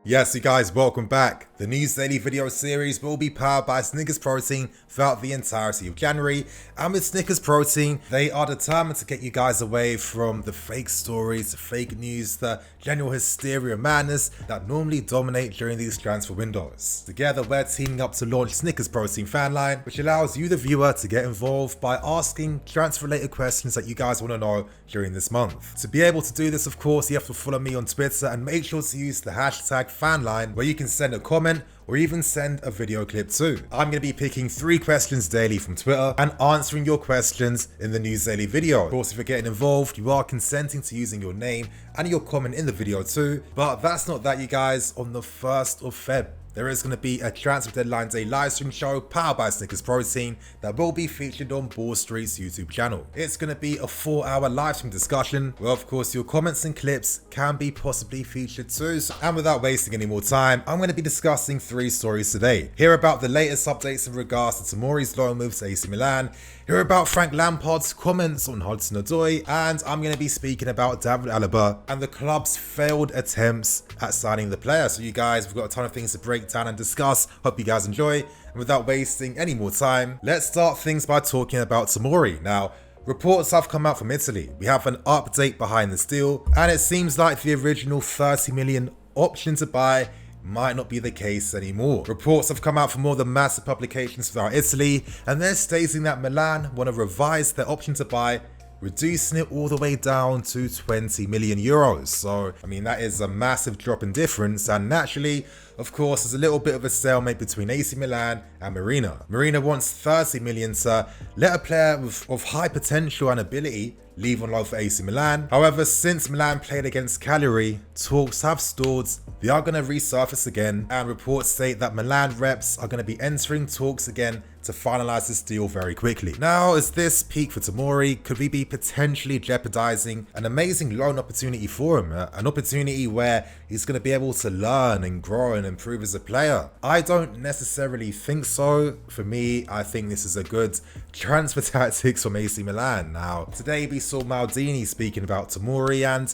Yes, you guys, welcome back. The News Daily video series will be powered by Snickers Protein throughout the entirety of January. And with Snickers Protein, they are determined to get you guys away from the fake stories, the fake news, the general hysteria and madness that normally dominate during these transfer windows. Together, we're teaming up to launch Snickers Protein Fanline, which allows you, the viewer, to get involved by asking transfer-related questions that you guys want to know during this month. To be able to do this, of course, you have to follow me on Twitter and make sure to use the hashtag Fanline, where you can send a comment or even send a video clip too. I'm going to be picking 3 questions daily from Twitter and answering your questions in the News Daily video. Of course, if you're getting involved, you are consenting to using your name and your comment in the video too. But that's not that, you guys. On the 1st of Feb, there is going to be a Transfer Deadline Day livestream show powered by Snickers Protein that will be featured on Ball Street's YouTube channel. It's going to be a 4-hour livestream discussion where, of course, your comments and clips can be possibly featured too. And without wasting any more time, I'm going to be discussing 3 stories today. Hear about the latest updates in regards to Tomori's loan move to AC Milan, hear about Frank Lampard's comments on Hudson Odoi, and I'm going to be speaking about David Alaba and the club's failed attempts at signing the player. So you guys, we've got a ton of things to break down and discuss. Hope you guys enjoy. And without wasting any more time, let's start things by talking about Tomori. Now, reports have come out from Italy. We have an update behind this deal, and it seems like the original 30 million option to buy might not be the case anymore. Reports have come out from all the massive publications throughout Italy, and they're stating that Milan want to revise their option to buy, reducing it all the way down to 20 million euros. So, I mean, that is a massive drop in difference, and naturally, of course, there's a little bit of a stalemate between AC Milan and Marina. Marina wants 30 million to let a player of high potential and ability leave on loan for AC Milan. However, since Milan played against Cagliari, talks have stalled. They are going to resurface again, and reports state that Milan reps are going to be entering talks again to finalize this deal very quickly. Now, is this peak for Tomori? Could we be potentially jeopardizing an amazing loan opportunity for him? An opportunity where he's going to be able to learn and grow and improve as a player? I don't necessarily think so. For me, I think this is a good transfer tactics from AC Milan. Now, today we saw Maldini speaking about Tomori, and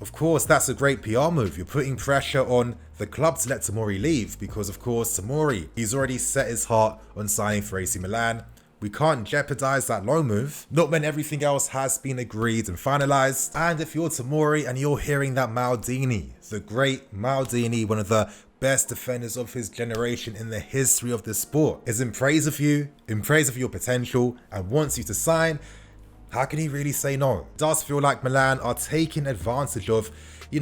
of course, that's a great PR move. You're putting pressure on the club to let Tomori leave because, of course, Tomori, he's already set his heart on signing for AC Milan. We can't jeopardize that loan move, not when everything else has been agreed and finalized. And if you're Tomori and you're hearing that Maldini, the great Maldini, one of the best defenders of his generation in the history of the sport, is in praise of you, in praise of your potential, and wants you to sign, how can he really say no? It does feel like Milan are taking advantage of,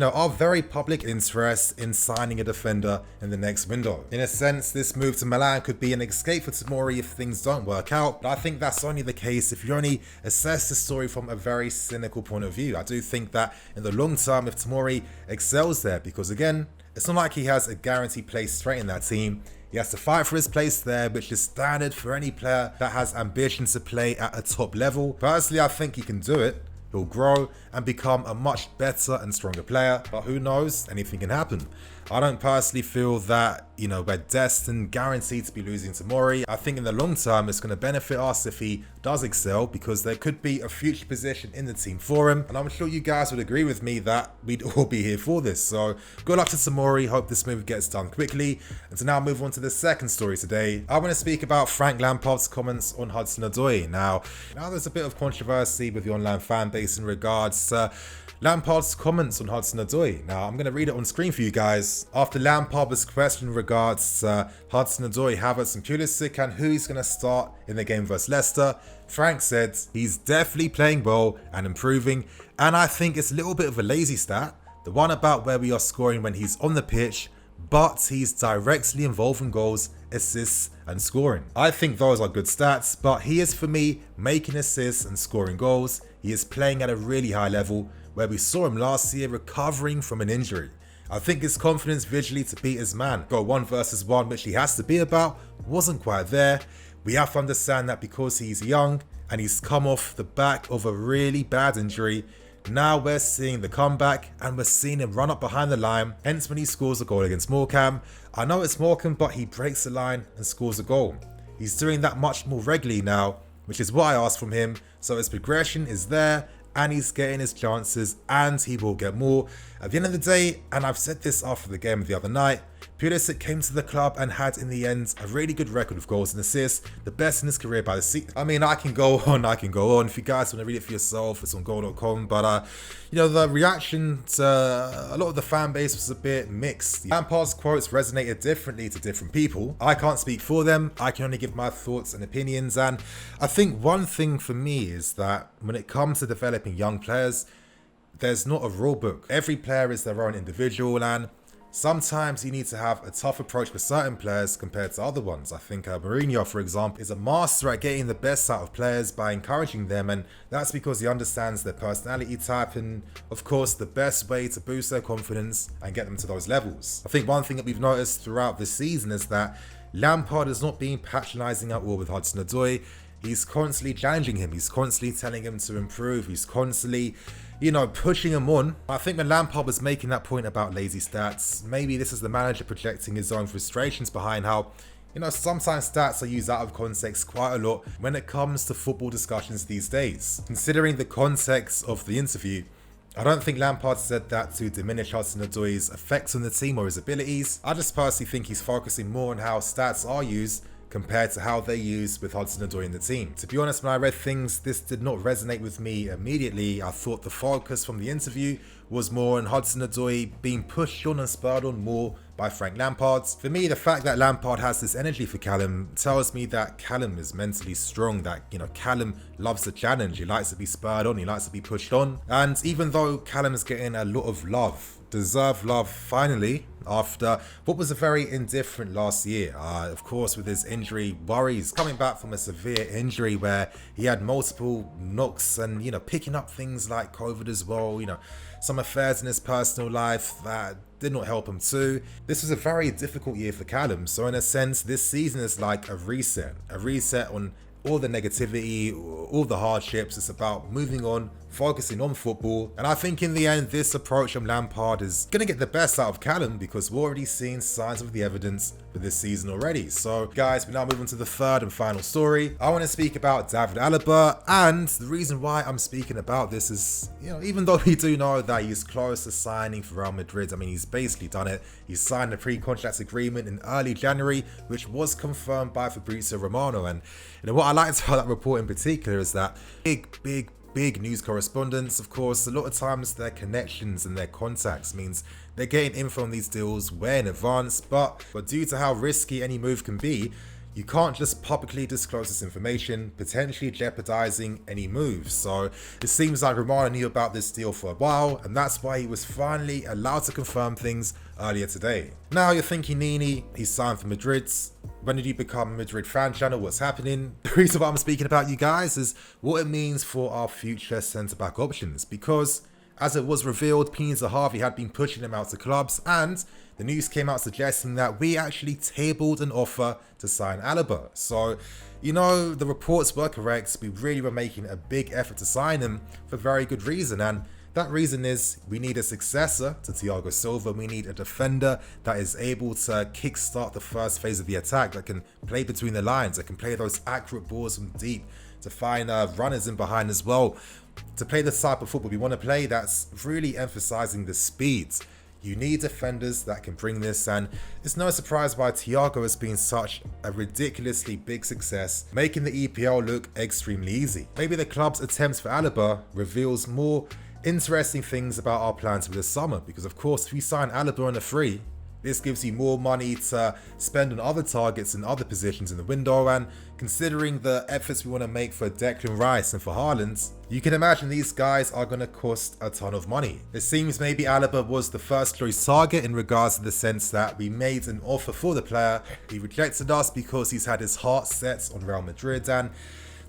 our very public interest in signing a defender in the next window. In a sense, this move to Milan could be an escape for Tomori if things don't work out, but I think that's only the case if you only assess the story from a very cynical point of view. I do think that in the long term, if Tomori excels there, because again, it's not like he has a guaranteed place straight in that team. He has to fight for his place there, which is standard for any player that has ambitions to play at a top level. Personally, I think he can do it. He'll grow and become a much better and stronger player, but who knows, anything can happen. I don't personally feel that, we're destined, guaranteed to be losing Tomori. I think in the long term, it's going to benefit us if he does excel, because there could be a future position in the team for him. And I'm sure you guys would agree with me that we'd all be here for this. So good luck to Tomori. Hope this move gets done quickly. And to now move on to the second story today, I want to speak about Frank Lampard's comments on Hudson Odoi. Now there's a bit of controversy with the online fan base in regards to Lampard's comments on Hudson Odoi. Now, I'm going to read it on screen for you guys. After Lampard was questioned in regards to Hudson Odoi, Havertz and Pulisic and who he's going to start in the game versus Leicester, Frank said he's definitely playing well and improving, and I think it's a little bit of a lazy stat, the one about where we are scoring when he's on the pitch, but he's directly involved in goals, assists and scoring. I think those are good stats, but he is, for me, making assists and scoring goals. He is playing at a really high level, where we saw him last year recovering from an injury. I think his confidence visually to beat his man, go 1 versus 1, which he has to be about, wasn't quite there. We have to understand that because he's young and he's come off the back of a really bad injury, now we're seeing the comeback and we're seeing him run up behind the line. Hence when he scores a goal against Morecambe. I know it's Morecambe, but he breaks the line and scores a goal. He's doing that much more regularly now, which is what I asked from him. So his progression is there, and he's getting his chances, and he will get more. At the end of the day, and I've said this after the game the other night, Pulisic came to the club and had in the end a really good record of goals and assists, the best in his career by the season. I mean, I can go on. If you guys want to read it for yourself, it's on goal.com. But you know, the reaction to a lot of the fan base was a bit mixed. Lampard's quotes resonated differently to different people. I can't speak for them. I can only give my thoughts and opinions. And I think one thing for me is that when it comes to developing young players, there's not a rule book. Every player is their own individual, and sometimes you need to have a tough approach with certain players compared to other ones. I think Mourinho, for example, is a master at getting the best out of players by encouraging them, and that's because he understands their personality type and, of course, the best way to boost their confidence and get them to those levels. I think one thing that we've noticed throughout this season is that Lampard is not being patronising at all with HUDSON ODOI. He's constantly challenging him. He's constantly telling him to improve. He's constantly, you know, pushing him on. I think when Lampard was making that point about lazy stats, maybe this is the manager projecting his own frustrations behind how, you know, sometimes stats are used out of context quite a lot when it comes to football discussions these days. Considering the context of the interview, I don't think Lampard said that to diminish HUDSON-ODOI's effects on the team or his abilities. I just personally think he's focusing more on how stats are used compared to how they're used with HUDSON-ODOI in the team. To be honest, when I read things, this did not resonate with me immediately. I thought the focus from the interview was more on HUDSON-ODOI being pushed on and spurred on more by Frank Lampard. For me, the fact that Lampard has this energy for Callum tells me that Callum is mentally strong, that, you know, Callum loves the challenge. He likes to be spurred on, he likes to be pushed on. And even though Callum is getting a lot of love, deserved love finally, after what was a very indifferent last year. Of course, with his injury worries, coming back from a severe injury where he had multiple knocks and, you know, picking up things like COVID as well, you know, some affairs in his personal life that did not help him too. This was a very difficult year for Callum. So in a sense, this season is like a reset on all the negativity, all the hardships. It's about moving on, focusing on football. And I think in the end, this approach from Lampard is going to get the best out of Callum because we're already seeing signs of the evidence for this season already. So guys, we now move on to the third and final story. I want to speak about David Alaba, and the reason why I'm speaking about this is, you know, even though we do know that he's close to signing for Real Madrid, I mean, he's basically done it. He signed a pre-contract agreement in early January, which was confirmed by Fabrizio Romano. And you know, what I liked about that report in particular is that big news correspondents, of course, a lot of times their connections and their contacts means they're getting info on these deals way in advance, but due to how risky any move can be, you can't just publicly disclose this information, potentially jeopardizing any moves. So it seems like Romano knew about this deal for a while, and that's why he was finally allowed to confirm things earlier today. Now you're thinking, Nini, he's signed for Madrid. When did you become a Madrid fan channel? What's happening? The reason why I'm speaking about you guys is what it means for our future centre-back options, because as it was revealed, Pini Zahavi had been pushing him out to clubs, and the news came out suggesting that we actually tabled an offer to sign Alaba. So, you know, the reports were correct. We really were making a big effort to sign him for very good reason, and that reason is we need a successor to Thiago Silva. We need a defender that is able to kickstart the first phase of the attack, that can play between the lines, that can play those accurate balls from deep, to find runners in behind as well, to play the type of football we want to play that's really emphasizing the speed. You need defenders that can bring this, and it's no surprise why Thiago has been such a ridiculously big success, making the EPL look extremely easy. Maybe the club's attempts for Alaba reveals more interesting things about our plans for this summer, because of course if we sign Alaba on a free, this gives you more money to spend on other targets and other positions in the window, and considering the efforts we want to make for Declan Rice and for Haaland, you can imagine these guys are going to cost a ton of money. It seems maybe Alaba was the first choice target in regards to the sense that we made an offer for the player. He rejected us because he's had his heart set on Real Madrid, and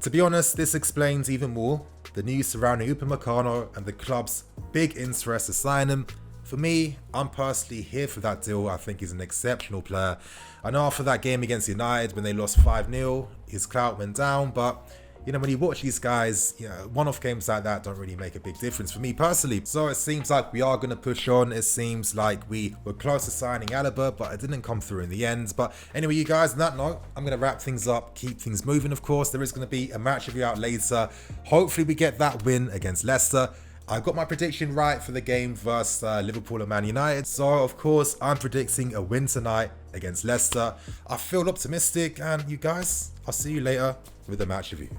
to be honest, this explains even more the news surrounding Upamecano and the club's big interest to sign him. For me, I'm personally here for that deal. I think he's an exceptional player. I know after that game against United when they lost 5-0, his clout went down, but you know, when you watch these guys, you know, one-off games like that don't really make a big difference for me personally. So it seems like we are going to push on. It seems like we were close to signing Alaba, but it didn't come through in the end. But anyway, you guys, on that note, I'm going to wrap things up, keep things moving. Of course, there is going to be a match review out later. Hopefully we get that win against Leicester. I got my prediction right for the game versus Liverpool and Man United. So, of course, I'm predicting a win tonight against Leicester. I feel optimistic, and you guys, I'll see you later with the match review.